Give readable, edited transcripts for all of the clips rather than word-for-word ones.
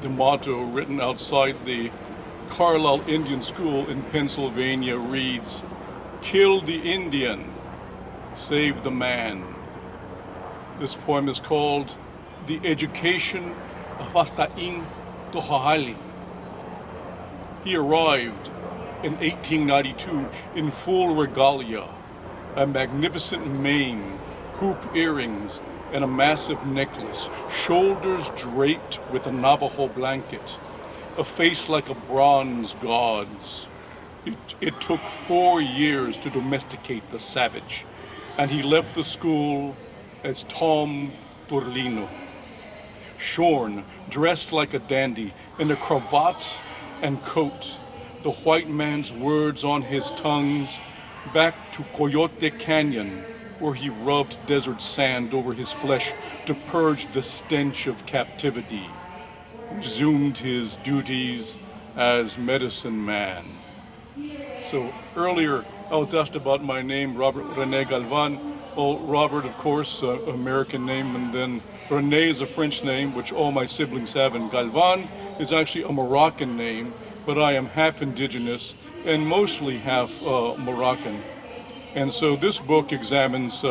The motto written outside the Carlisle Indian School in Pennsylvania reads, "Kill the Indian, save the man." This poem is called "The Education of Astain Tohahali." He arrived in 1892 in full regalia, a magnificent mane, hoop earrings, and a massive necklace, shoulders draped with a Navajo blanket, a face like a bronze god's. It took 4 years to domesticate the savage, and he left the school as Tom Torlino. Shorn, dressed like a dandy, in a cravat and coat, the white man's words on his tongues, back to Coyote Canyon, where he rubbed desert sand over his flesh to purge the stench of captivity, resumed his duties as medicine man. So earlier I was asked about my name, Robert René Galván. Well, Robert, of course, American name, and then René is a French name, which all my siblings have, and Galván is actually a Moroccan name, but I am half indigenous and mostly half Moroccan. And so this book examines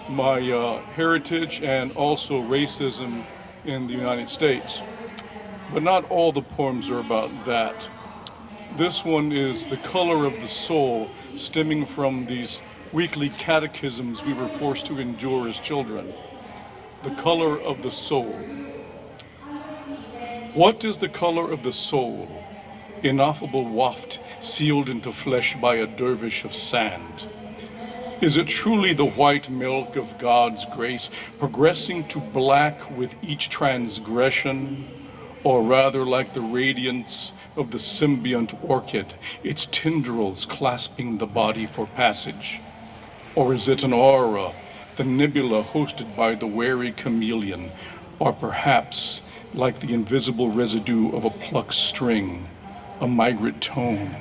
my heritage and also racism in the United States. But not all the poems are about that. This one is the color of the soul, stemming from these weekly catechisms we were forced to endure as children. The color of the soul. What is the color of the soul? Ineffable waft sealed into flesh by a dervish of sand. Is it truly the white milk of God's grace, progressing to black with each transgression? Or rather like the radiance of the symbiont orchid, its tendrils clasping the body for passage? Or is it an aura, the nebula hosted by the wary chameleon? Or perhaps like the invisible residue of a plucked string, a migrant tone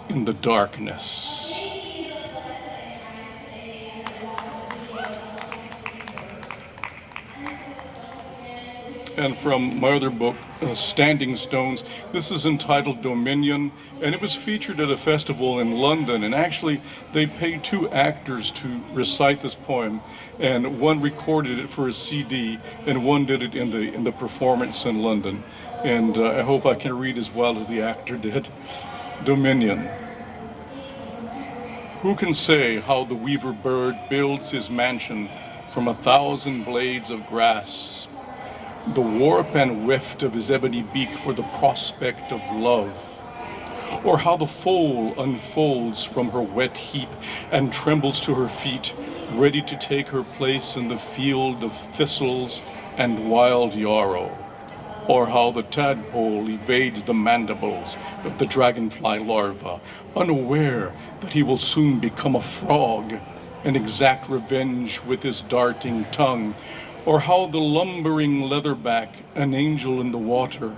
in the darkness? And from my other book, Standing Stones, this is entitled Dominion, and it was featured at a festival in London, and actually they paid 2 actors to recite this poem, and one recorded it for a CD, and one did it in the performance in London, and I hope I can read as well as the actor did. Dominion. Who can say how the weaver bird builds his mansion from 1,000 blades of grass? The warp and weft of his ebony beak for the prospect of love, or how the foal unfolds from her wet heap and trembles to her feet, ready to take her place in the field of thistles and wild yarrow, or how the tadpole evades the mandibles of the dragonfly larva, unaware that he will soon become a frog and exact revenge with his darting tongue, or how the lumbering leatherback, an angel in the water,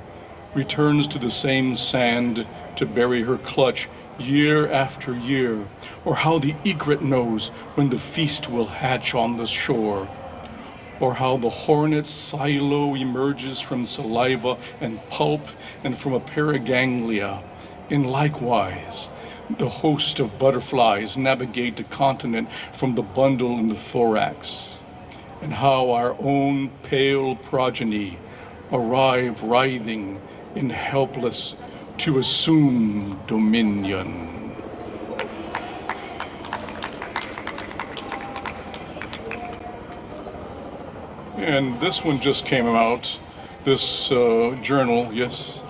returns to the same sand to bury her clutch year after year, or how the egret knows when the feast will hatch on the shore, or how the hornet's silo emerges from saliva and pulp and from a paraganglia, and likewise the host of butterflies navigate the continent from the bundle in the thorax, and how our own pale progeny arrive writhing and helpless to assume dominion. And this one just came out, this journal, yes?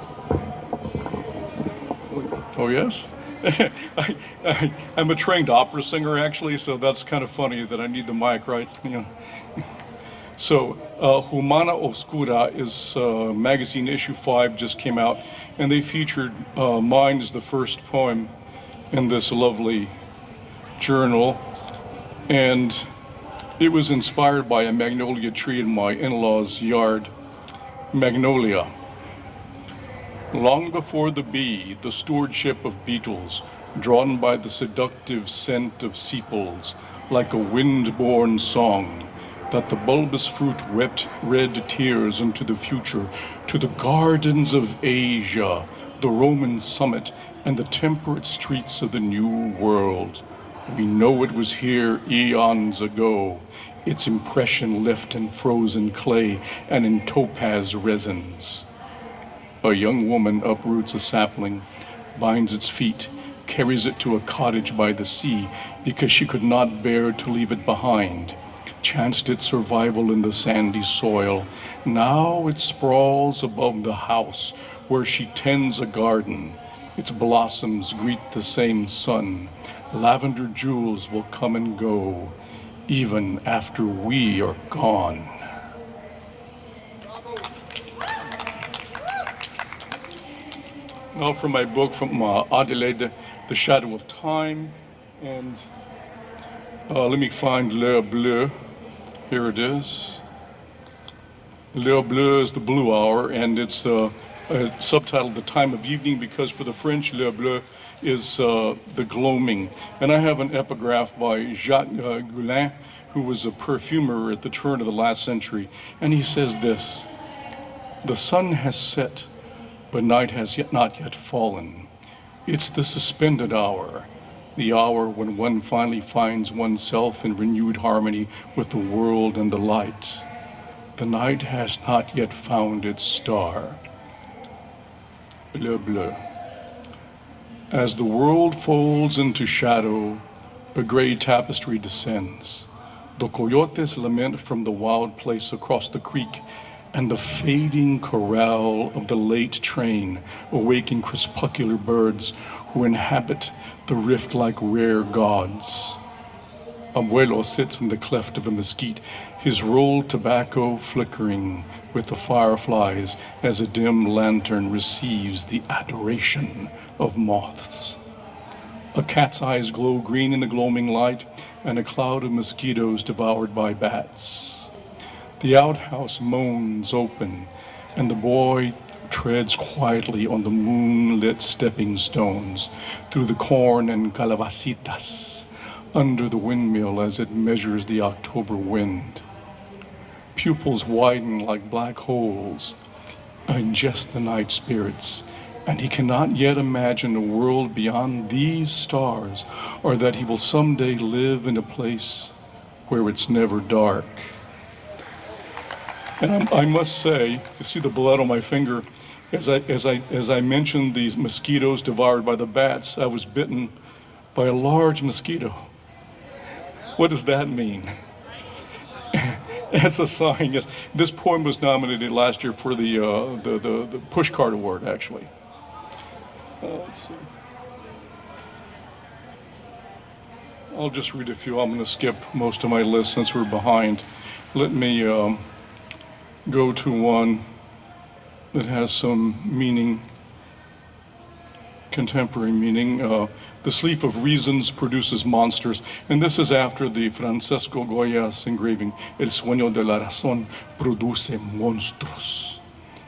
Oh, yes? I'm a trained opera singer, actually, so that's kind of funny that I need the mic, right? You know. So, Humana Obscura is magazine issue 5 just came out, and they featured mine as the first poem in this lovely journal, and it was inspired by a magnolia tree in my in-laws' yard. Magnolia. Long before the bee, the stewardship of beetles, drawn by the seductive scent of sepals, like a wind-borne song, that the bulbous fruit wept red tears into the future, to the gardens of Asia, the Roman summit, and the temperate streets of the New World. We know it was here eons ago, its impression left in frozen clay and in topaz resins. A young woman uproots a sapling, binds its feet, carries it to a cottage by the sea because she could not bear to leave it behind, chanced its survival in the sandy soil. Now it sprawls above the house where she tends a garden. Its blossoms greet the same sun. Lavender jewels will come and go, even after we are gone. Now for my book from Adelaide, The Shadow of Time, and let me find Le Bleu. Here it is. Le Bleu is the blue hour, and it's subtitled The Time of Evening because for the French, Le Bleu is the gloaming. And I have an epigraph by Jacques Goulin, who was a perfumer at the turn of the last century, and he says this: "The sun has set, but night has not yet fallen. It's the suspended hour, the hour when one finally finds oneself in renewed harmony with the world and the light. The night has not yet found its star." Le Bleu. As the world folds into shadow, a gray tapestry descends. The coyotes lament from the wild place across the creek, and the fading chorale of the late train awaken crepuscular birds who inhabit the rift like rare gods. Abuelo sits in the cleft of a mesquite, his rolled tobacco flickering with the fireflies as a dim lantern receives the adoration of moths. A cat's eyes glow green in the gloaming light, and a cloud of mosquitoes devoured by bats. The outhouse moans open, and the boy treads quietly on the moonlit stepping stones through the corn and calabacitas under the windmill as it measures the October wind. Pupils widen like black holes, ingest the night spirits, and he cannot yet imagine a world beyond these stars, or that he will someday live in a place where it's never dark. And I must say, you see the blood on my finger, as I mentioned these mosquitoes devoured by the bats, I was bitten by a large mosquito. What does that mean? That's a sign, yes. This poem was nominated last year for the Pushcart Award, actually. Let's see. I'll just read a few. I'm going to skip most of my list since we're behind. Let me go to one that has some meaning, contemporary meaning. The sleep of reasons produces monsters. And this is after the Francesco Goya's engraving, El sueño de la razón produce monstruos.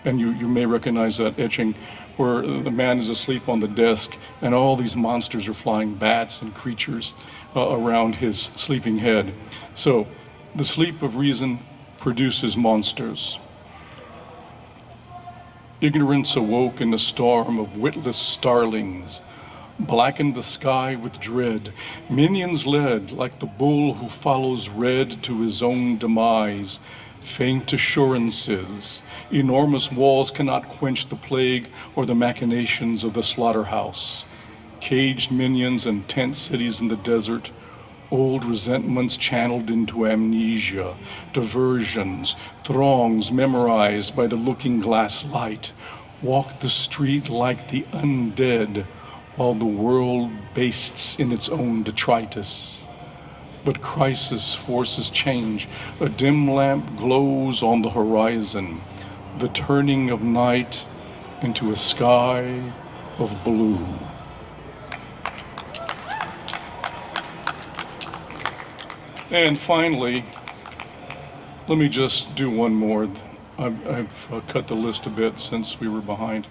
And you may recognize that etching where the man is asleep on the desk and all these monsters are flying, bats and creatures around his sleeping head. So the sleep of reason produces monsters. Ignorance awoke in the storm of witless starlings, blackened the sky with dread. Minions led like the bull who follows red to his own demise. Faint assurances, enormous walls cannot quench the plague or the machinations of the slaughterhouse. Caged minions and tent cities in the desert, old resentments channeled into amnesia, diversions, throngs memorized by the looking glass light, walk the street like the undead while the world bastes in its own detritus. But crisis forces change. A dim lamp glows on the horizon, the turning of night into a sky of blue. And finally, let me just do one more. I've cut the list a bit since we were behind.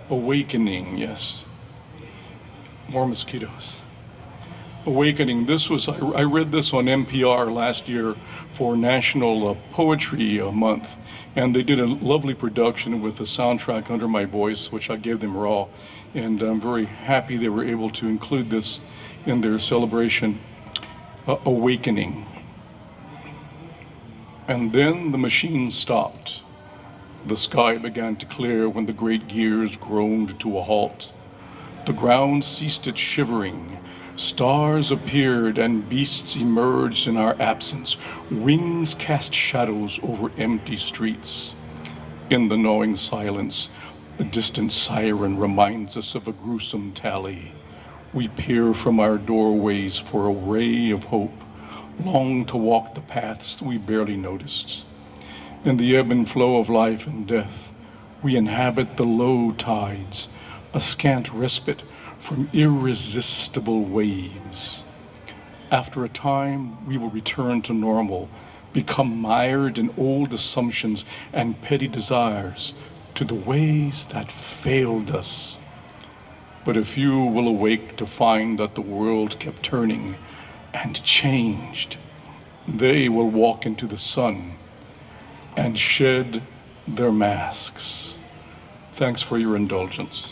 Awakening, yes. More mosquitoes. Awakening. I read this on NPR last year for National Poetry Month, and they did a lovely production with the soundtrack under my voice, which I gave them raw, and I'm very happy they were able to include this in their celebration. Awakening. And then the machine stopped. The sky began to clear when the great gears groaned to a halt. The ground ceased its shivering. Stars appeared and beasts emerged in our absence. Wings cast shadows over empty streets. In the gnawing silence, a distant siren reminds us of a gruesome tally. We peer from our doorways for a ray of hope, long to walk the paths we barely noticed. In the ebb and flow of life and death, we inhabit the low tides, a scant respite from irresistible waves. After a time, we will return to normal, become mired in old assumptions and petty desires to the ways that failed us. But a few will awake to find that the world kept turning and changed. They will walk into the sun and shed their masks. Thanks for your indulgence.